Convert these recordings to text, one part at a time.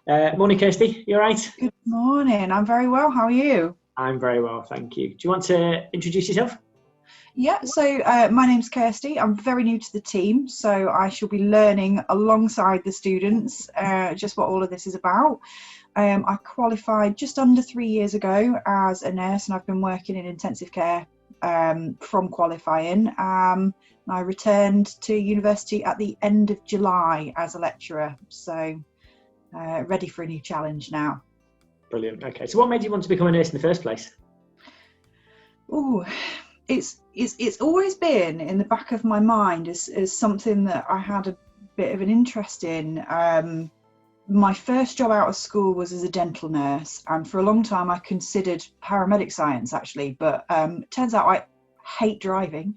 Morning, Kirsty. You all right? Good morning. I'm very well. How are you? I'm very well, thank you. Do you want to introduce yourself? Yeah, so my name's Kirsty. I'm very new to the team, so I shall be learning alongside the students just what all of this is about. I qualified just under 3 years ago as a nurse, and I've been working in intensive care from qualifying. I returned to university at the end of July as a lecturer, so ready for a new challenge now. Brilliant. Okay, so what made you want to become a nurse in the first place? Oh, it's always been in the back of my mind as something that I had a bit of an interest in. My first job out of school was as a dental nurse, and for a long time I considered paramedic science actually, but it turns out I hate driving,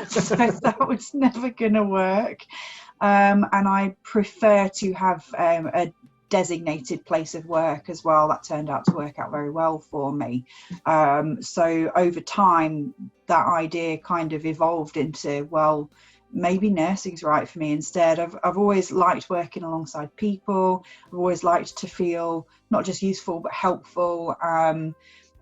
so that was never going to work. And I prefer to have a designated place of work as well. That turned out to work out very well for me. So over time, that idea kind of evolved into, well, maybe nursing's right for me instead. I've always liked working alongside people. I've always liked to feel not just useful but helpful. And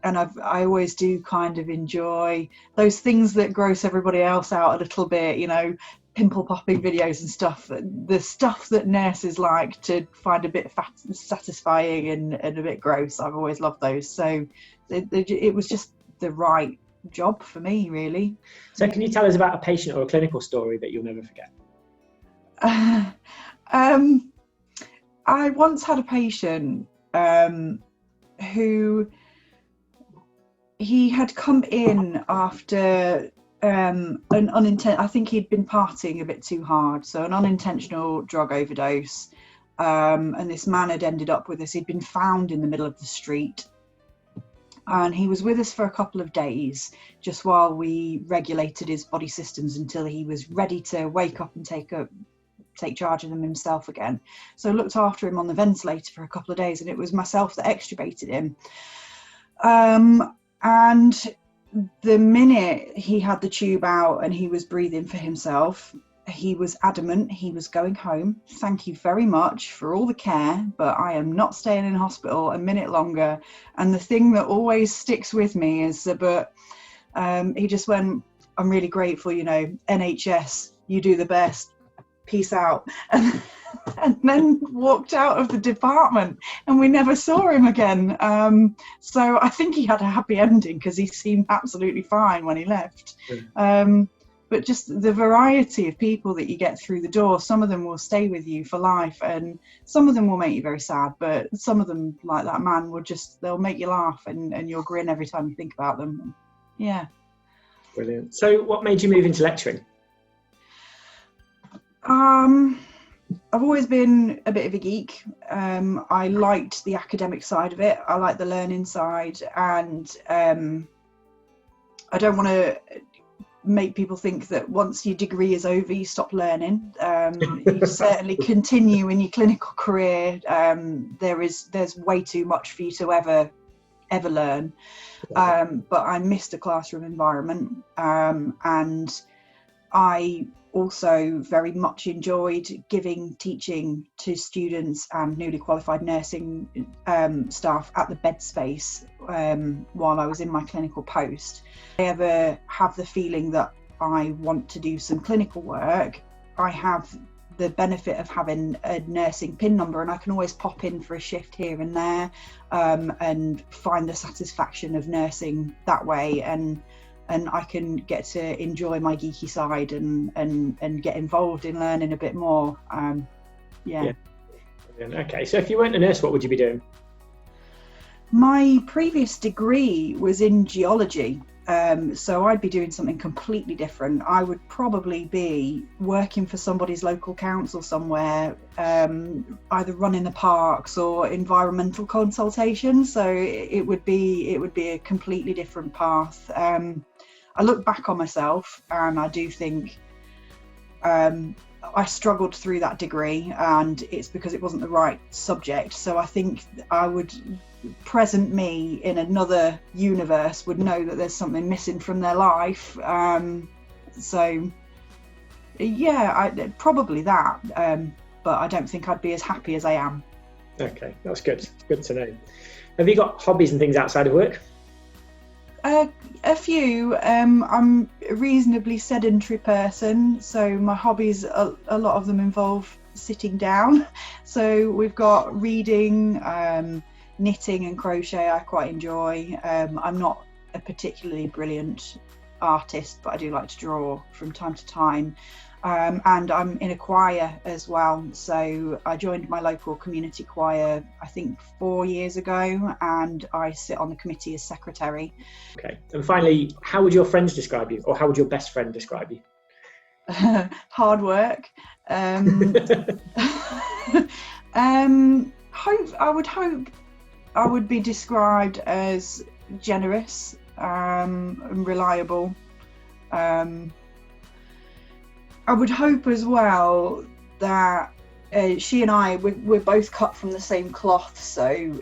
I always do kind of enjoy those things that gross everybody else out a little bit, you know, pimple popping videos and stuff, the stuff that nurses like to find a bit satisfying and a bit gross. I've always loved those. So it was just the right job for me, really. So can you tell us about a patient or a clinical story that you'll never forget? I once had a patient who he had come in after I think he'd been partying a bit too hard, so an unintentional drug overdose, and this man had ended up with us. He'd been found in the middle of the street, and he was with us for a couple of days just while we regulated his body systems until he was ready to wake up and take charge of them himself again. So I looked after him on the ventilator for a couple of days, and it was myself that extubated him. And the minute he had the tube out and he was breathing for himself, he was adamant he was going home. Thank you very much for all the care, but I am not staying in hospital a minute longer. And the thing that always sticks with me is that he just went, I'm really grateful, you know, NHS, you do the best, peace out. And then walked out of the department, and we never saw him again. So I think he had a happy ending because he seemed absolutely fine when he left. But just the variety of people that you get through the door, some of them will stay with you for life, and some of them will make you very sad, but some of them, like that man, they'll make you laugh and you'll grin every time you think about them. Yeah. Brilliant. So what made you move into lecturing? I've always been a bit of a geek. I liked the academic side of it. I like the learning side, and I don't want to make people think that once your degree is over, you stop learning. You certainly continue in your clinical career. There's way too much for you to ever learn. But I missed a classroom environment, and I also very much enjoyed teaching to students and newly qualified nursing staff at the bed space while I was in my clinical post. If I ever have the feeling that I want to do some clinical work, I have the benefit of having a nursing PIN number, and I can always pop in for a shift here and there and find the satisfaction of nursing that way, and I can get to enjoy my geeky side and get involved in learning a bit more. Yeah. Okay, so if you weren't a nurse, what would you be doing? My previous degree was in geology, so I'd be doing something completely different. I would probably be working for somebody's local council somewhere, either running the parks or environmental consultation. So it would be a completely different path. I look back on myself and I do think I struggled through that degree, and it's because it wasn't the right subject. So I think present me in another universe would know that there's something missing from their life. So yeah, probably that. But I don't think I'd be as happy as I am. Okay, that's good. It's good to know. Have you got hobbies and things outside of work? A few. I'm a reasonably sedentary person, so my hobbies, a lot of them involve sitting down. So we've got reading, knitting and crochet I quite enjoy. I'm not a particularly brilliant artist, but I do like to draw from time to time. And I'm in a choir as well. So I joined my local community choir, I think 4 years ago, and I sit on the committee as secretary. Okay. And finally, how would your friends describe you, or how would your best friend describe you? Hard work. I would hope I would be described as generous and reliable. I would hope as well that she and we're both cut from the same cloth, so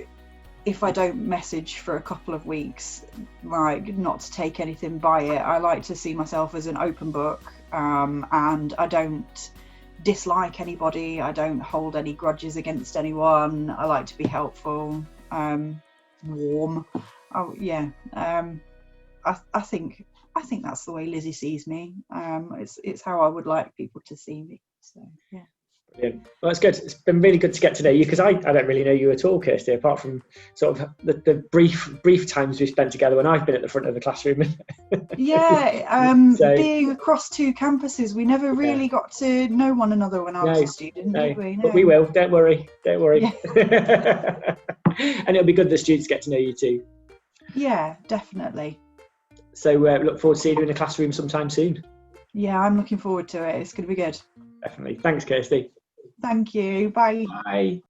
if I don't message for a couple of weeks, like, not to take anything by it. I like to see myself as an open book, and I don't dislike anybody. I don't hold any grudges against anyone. I like to be helpful, warm. Oh yeah. I think that's the way Lizzie sees me. It's how I would like people to see me. So yeah. Brilliant. Well, that's good. It's been really good to get to know you, because I don't really know you at all, Kirsty, apart from sort of the brief times we've spent together when I've been at the front of the classroom. Yeah, So, being across 2 campuses, we never really got to know one another when I was a student, did we? No. But we will. Don't worry. Yeah. And it'll be good the students get to know you too. Yeah, definitely. So look forward to seeing you in the classroom sometime soon. Yeah, I'm looking forward to it. It's going to be good. Definitely. Thanks, Kirsty. Thank you. Bye. Bye.